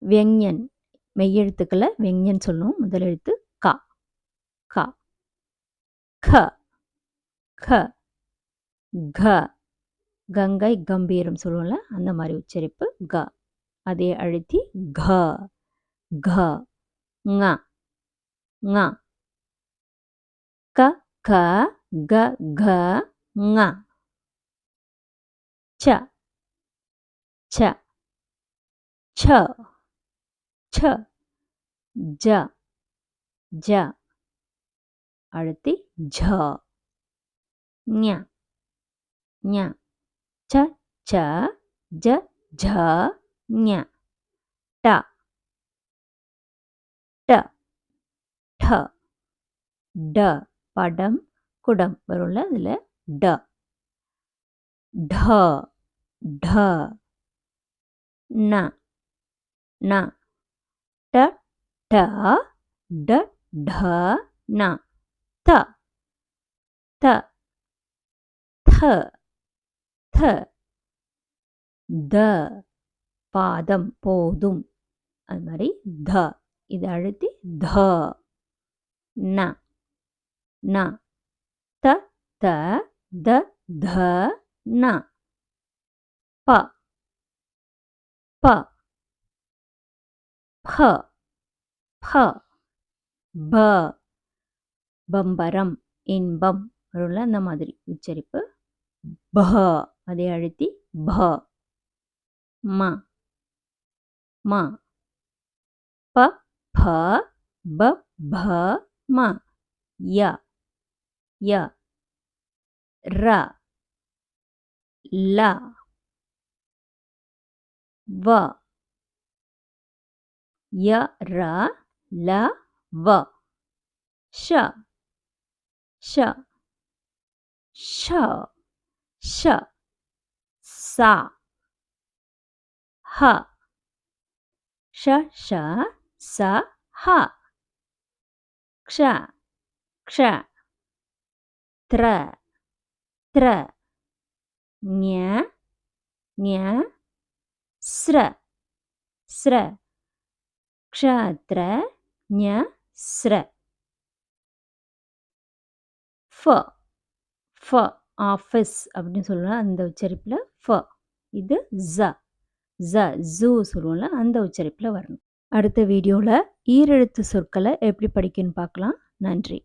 व्यञ्जन மெய்யெழுத்துக்கள व्यञ्जन சொல்லணும். முதல் எழுத்து க க ख ख घ கங்கை கம்பீரம் சொல்லுவோம்ல அந்த மாதிரி உச்சரிப்பு க. அதே அழுத்தி घ घ ங ங க க க க ங ச ச ச ச ஜ ஜ அழுத்தி ஜ ஞ ஞ ச ச ஜ ஜ ஞ ட ட ட ட படம் குடம் வரும்ல அதில் ட ட ட ந ந ட ட ட ட ந த த த த த பாதம் போதும் அது மாதிரி த இது அழுத்தி த ந ந த த த த ந ப ப ப ப ப பம்பரம் இன்பம் வரும்ல அந்த மாதிரி உச்சரிப்பு ப அதே அழுத்தி ப ம ம ப ப ப ப ம ய ய ர ல வ ய ர ல வ ஷ ஷ ஷ ஷ ச ஹ ஷ ஷ ச ஹ க்ஷ க்ஷ த்ர த்ர ஞ ஞ ஸ்ர ஸ்ர க்ஷத்ர ஞ ஸ்ர ஃப ஃப ஆஃபீஸ் அப்படின்னு சொல்லலாம் அந்த உச்சரிப்பில் ஃப இது ஜ ஜ ஜூ சொல்லுவோம்ல அந்த உச்சரிப்பில் வரணும். அடுத்த வீடியோவில் ஈரெழுத்து சொற்களை எப்படி படிக்கணும்னு பார்க்கலாம். நன்றி.